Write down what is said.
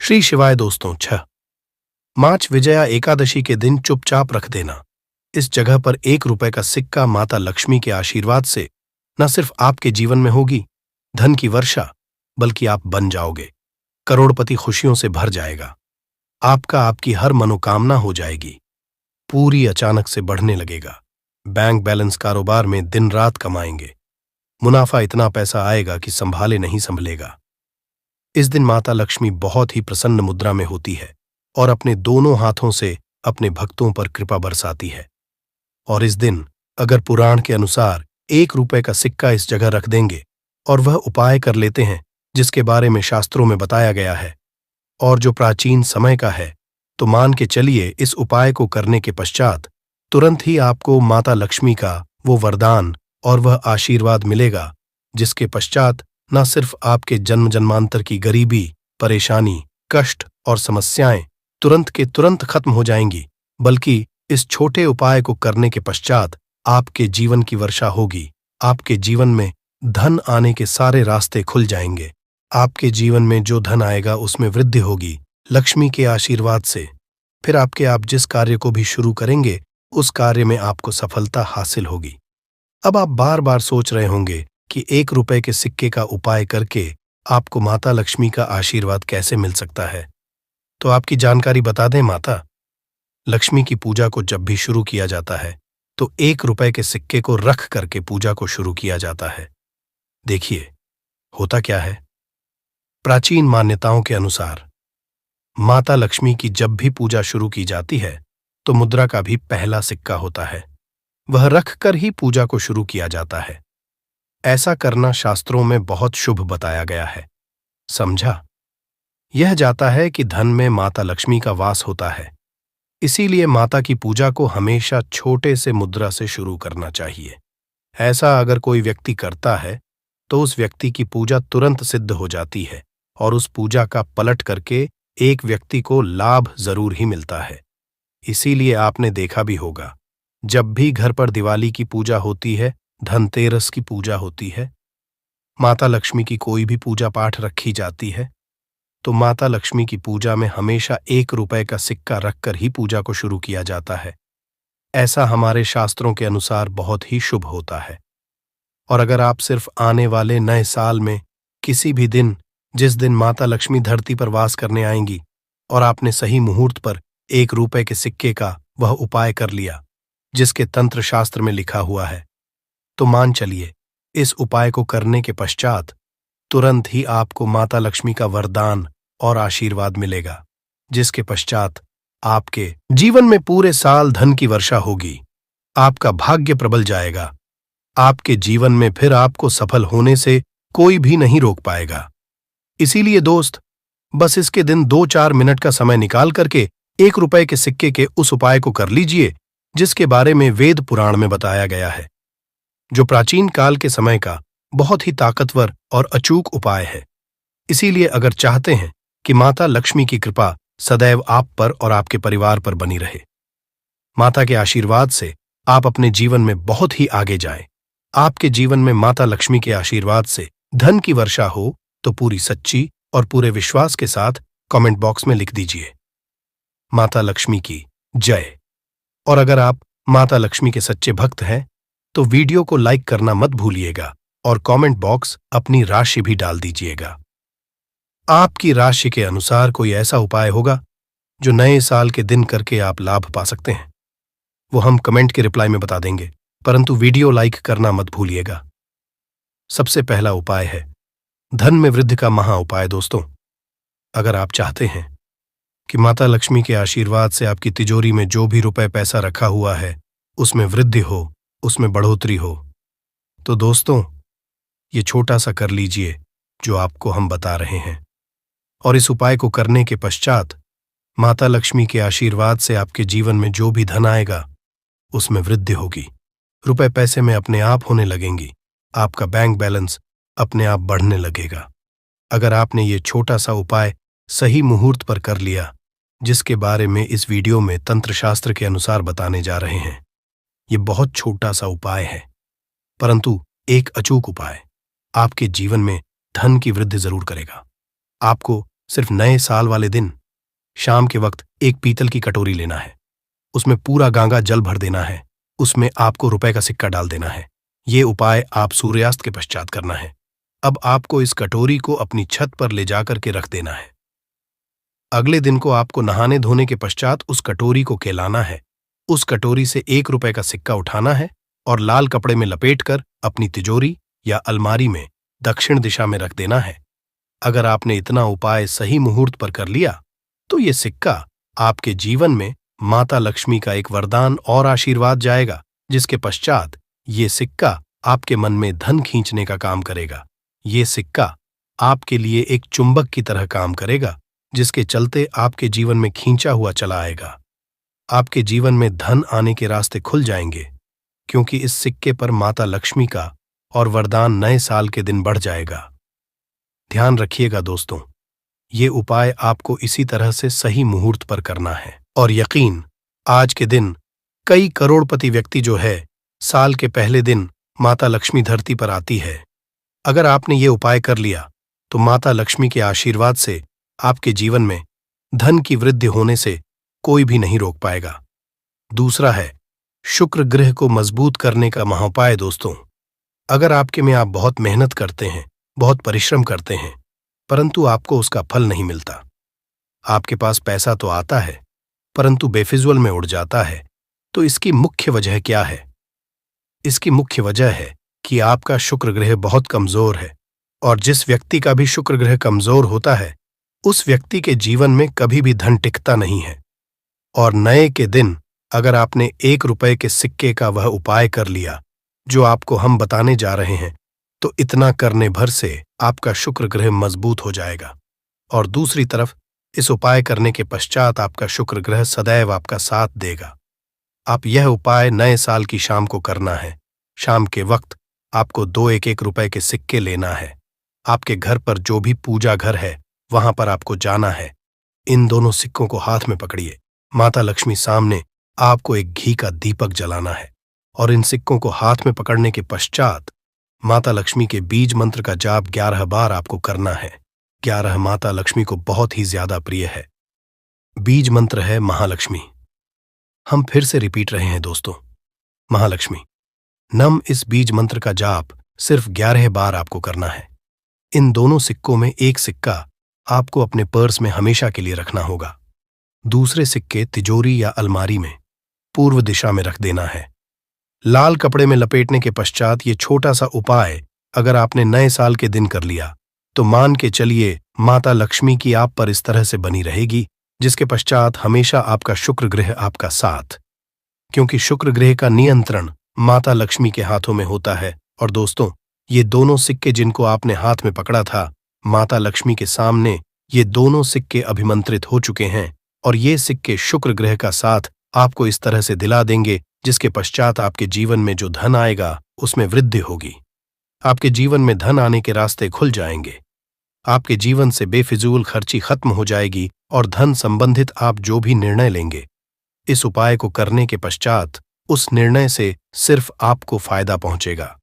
श्री शिवाय दोस्तों। 6 मार्च विजया एकादशी के दिन चुपचाप रख देना। इस जगह पर 1 रुपए का सिक्का माता लक्ष्मी के आशीर्वाद से न सिर्फ आपके जीवन में होगी धन की वर्षा, बल्कि आप बन जाओगे करोड़पति। खुशियों से भर जाएगा आपकी हर मनोकामना हो जाएगी पूरी, अचानक से बढ़ने लगेगा। बैंक बैलेंस, कारोबार में दिन रात कमाएंगे, मुनाफा इतना पैसा आएगा कि संभाले नहीं संभलेगा। इस दिन माता लक्ष्मी बहुत ही प्रसन्न मुद्रा में होती है और अपने दोनों हाथों से अपने भक्तों पर कृपा बरसाती है। और इस दिन अगर पुराण के अनुसार 1 रुपए का सिक्का इस जगह रख देंगे और वह उपाय कर लेते हैं जिसके बारे में शास्त्रों में बताया गया है और जो प्राचीन समय का है, तो मान के चलिए इस उपाय को करने के पश्चात तुरंत ही आपको माता लक्ष्मी का वो वरदान और वह आशीर्वाद मिलेगा, जिसके पश्चात न सिर्फ आपके जन्म जन्मांतर की गरीबी, परेशानी, कष्ट और समस्याएं तुरंत के तुरंत खत्म हो जाएंगी, बल्कि इस छोटे उपाय को करने के पश्चात आपके जीवन की वर्षा होगी। आपके जीवन में धन आने के सारे रास्ते खुल जाएंगे। आपके जीवन में जो धन आएगा उसमें वृद्धि होगी लक्ष्मी के आशीर्वाद से। फिर आप जिस कार्य को भी शुरू करेंगे उस कार्य में आपको सफलता हासिल होगी। अब आप बार बार सोच रहे होंगे कि 1 रुपए के सिक्के का उपाय करके आपको माता लक्ष्मी का आशीर्वाद कैसे मिल सकता है। तो आपकी जानकारी बता दें, माता लक्ष्मी की पूजा को जब भी शुरू किया जाता है तो 1 रुपए के सिक्के को रख करके पूजा को शुरू किया जाता है। देखिए होता क्या है, प्राचीन मान्यताओं के अनुसार माता लक्ष्मी की जब भी पूजा शुरू की जाती है तो मुद्रा का भी पहला सिक्का होता है, वह रख कर ही पूजा को शुरू किया जाता है। ऐसा करना शास्त्रों में बहुत शुभ बताया गया है। समझा? यह जाता है कि धन में माता लक्ष्मी का वास होता है, इसीलिए माता की पूजा को हमेशा छोटे से मुद्रा से शुरू करना चाहिए। ऐसा अगर कोई व्यक्ति करता है तो उस व्यक्ति की पूजा तुरंत सिद्ध हो जाती है और उस पूजा का पलट करके एक व्यक्ति को लाभ जरूर ही मिलता है। इसीलिए आपने देखा भी होगा, जब भी घर पर दिवाली की पूजा होती है, धनतेरस की पूजा होती है, माता लक्ष्मी की कोई भी पूजा पाठ रखी जाती है, तो माता लक्ष्मी की पूजा में हमेशा 1 रुपए का सिक्का रखकर ही पूजा को शुरू किया जाता है। ऐसा हमारे शास्त्रों के अनुसार बहुत ही शुभ होता है। और अगर आप सिर्फ आने वाले नए साल में किसी भी दिन, जिस दिन माता लक्ष्मी धरती पर वास करने आएंगी, और आपने सही मुहूर्त पर 1 रुपए के सिक्के का वह उपाय कर लिया जिसके तंत्र शास्त्र में लिखा हुआ है, तो मान चलिए इस उपाय को करने के पश्चात तुरंत ही आपको माता लक्ष्मी का वरदान और आशीर्वाद मिलेगा, जिसके पश्चात आपके जीवन में पूरे साल धन की वर्षा होगी। आपका भाग्य प्रबल जाएगा। आपके जीवन में फिर आपको सफल होने से कोई भी नहीं रोक पाएगा। इसीलिए दोस्त, बस इसके दिन 2-4 मिनट का समय निकाल करके 1 रुपए के सिक्के के उस उपाय को कर लीजिए जिसके बारे में वेद पुराण में बताया गया है, जो प्राचीन काल के समय का बहुत ही ताकतवर और अचूक उपाय है। इसीलिए अगर चाहते हैं कि माता लक्ष्मी की कृपा सदैव आप पर और आपके परिवार पर बनी रहे, माता के आशीर्वाद से आप अपने जीवन में बहुत ही आगे जाएं, आपके जीवन में माता लक्ष्मी के आशीर्वाद से धन की वर्षा हो, तो पूरी सच्ची और पूरे विश्वास के साथ कमेंट बॉक्स में लिख दीजिए, माता लक्ष्मी की जय। और अगर आप माता लक्ष्मी के सच्चे भक्त हैं तो वीडियो को लाइक करना मत भूलिएगा और कमेंट बॉक्स अपनी राशि भी डाल दीजिएगा। आपकी राशि के अनुसार कोई ऐसा उपाय होगा जो नए साल के दिन करके आप लाभ पा सकते हैं, वो हम कमेंट के रिप्लाई में बता देंगे, परंतु वीडियो लाइक करना मत भूलिएगा। सबसे पहला उपाय है धन में वृद्धि का महा उपाय। दोस्तों, अगर आप चाहते हैं कि माता लक्ष्मी के आशीर्वाद से आपकी तिजोरी में जो भी रुपए पैसा रखा हुआ है उसमें वृद्धि हो, उसमें बढ़ोतरी हो, तो दोस्तों ये छोटा सा कर लीजिए जो आपको हम बता रहे हैं। और इस उपाय को करने के पश्चात माता लक्ष्मी के आशीर्वाद से आपके जीवन में जो भी धन आएगा उसमें वृद्धि होगी, रुपए पैसे में अपने आप होने लगेंगी, आपका बैंक बैलेंस अपने आप बढ़ने लगेगा। अगर आपने ये छोटा सा उपाय सही मुहूर्त पर कर लिया, जिसके बारे में इस वीडियो में तंत्र शास्त्र के अनुसार बताने जा रहे हैं, ये बहुत छोटा सा उपाय है, परंतु एक अचूक उपाय आपके जीवन में धन की वृद्धि जरूर करेगा। आपको सिर्फ नए साल वाले दिन शाम के वक्त एक पीतल की कटोरी लेना है, उसमें पूरा गांगा जल भर देना है, उसमें आपको रुपए का सिक्का डाल देना है। ये उपाय आप सूर्यास्त के पश्चात करना है। अब आपको इस कटोरी को अपनी छत पर ले जाकर के रख देना है। अगले दिन को आपको नहाने धोने के पश्चात उस कटोरी को केलाना है। उस कटोरी से 1 रुपए का सिक्का उठाना है और लाल कपड़े में लपेटकर अपनी तिजोरी या अलमारी में दक्षिण दिशा में रख देना है। अगर आपने इतना उपाय सही मुहूर्त पर कर लिया तो ये सिक्का आपके जीवन में माता लक्ष्मी का एक वरदान और आशीर्वाद जाएगा, जिसके पश्चात ये सिक्का आपके मन में धन खींचने का काम करेगा। ये सिक्का आपके लिए एक चुंबक की तरह काम करेगा, जिसके चलते आपके जीवन में खींचा हुआ चला आएगा। आपके जीवन में धन आने के रास्ते खुल जाएंगे, क्योंकि इस सिक्के पर माता लक्ष्मी का और वरदान नए साल के दिन बढ़ जाएगा। ध्यान रखिएगा दोस्तों, ये उपाय आपको इसी तरह से सही मुहूर्त पर करना है। और यकीन, आज के दिन कई करोड़पति व्यक्ति जो है साल के पहले दिन माता लक्ष्मी धरती पर आती है। अगर आपने ये उपाय कर लिया तो माता लक्ष्मी के आशीर्वाद से आपके जीवन में धन की वृद्धि होने से कोई भी नहीं रोक पाएगा। दूसरा है शुक्र ग्रह को मजबूत करने का महाउपाय। दोस्तों, अगर आपके में आप बहुत मेहनत करते हैं, बहुत परिश्रम करते हैं, परंतु आपको उसका फल नहीं मिलता, आपके पास पैसा तो आता है परंतु बेफिजुल में उड़ जाता है, तो इसकी मुख्य वजह क्या है? इसकी मुख्य वजह है कि आपका शुक्र ग्रह बहुत कमजोर है, और जिस व्यक्ति का भी शुक्र ग्रह कमजोर होता है उस व्यक्ति के जीवन में कभी भी धन टिकता नहीं है। और नए के दिन अगर आपने 1 रुपए के सिक्के का वह उपाय कर लिया जो आपको हम बताने जा रहे हैं, तो इतना करने भर से आपका शुक्र ग्रह मजबूत हो जाएगा। और दूसरी तरफ इस उपाय करने के पश्चात आपका शुक्र ग्रह सदैव आपका साथ देगा। आप यह उपाय नए साल की शाम को करना है। शाम के वक्त आपको 2 1 रुपए के सिक्के लेना है। आपके घर पर जो भी पूजा घर है वहां पर आपको जाना है। इन दोनों सिक्कों को हाथ में पकड़िए। माता लक्ष्मी सामने आपको एक घी का दीपक जलाना है, और इन सिक्कों को हाथ में पकड़ने के पश्चात माता लक्ष्मी के बीज मंत्र का जाप 11 बार आपको करना है। 11 माता लक्ष्मी को बहुत ही ज्यादा प्रिय है। बीज मंत्र है महालक्ष्मी। हम फिर से रिपीट रहे हैं दोस्तों, महालक्ष्मी। इस बीज मंत्र का जाप सिर्फ 11 बार आपको करना है। इन दोनों सिक्कों में एक सिक्का आपको अपने पर्स में हमेशा के लिए रखना होगा। दूसरे सिक्के तिजोरी या अलमारी में पूर्व दिशा में रख देना है। लाल कपड़े में लपेटने के पश्चात ये छोटा सा उपाय अगर आपने नए साल के दिन कर लिया तो मान के चलिए माता लक्ष्मी की आप पर इस तरह से बनी रहेगी, जिसके पश्चात हमेशा आपका शुक्र ग्रह आपका साथ, क्योंकि शुक्र ग्रह का नियंत्रण माता लक्ष्मी के हाथों में होता है। और दोस्तों, ये दोनों सिक्के जिनको आपने हाथ में पकड़ा था, माता लक्ष्मी के सामने ये दोनों सिक्के अभिमंत्रित हो चुके हैं, और ये सिक्के शुक्र ग्रह का साथ आपको इस तरह से दिला देंगे, जिसके पश्चात आपके जीवन में जो धन आएगा उसमें वृद्धि होगी। आपके जीवन में धन आने के रास्ते खुल जाएंगे। आपके जीवन से बेफिजूल खर्ची खत्म हो जाएगी, और धन संबंधित आप जो भी निर्णय लेंगे, इस उपाय को करने के पश्चात उस निर्णय से सिर्फ आपको फायदा पहुंचेगा।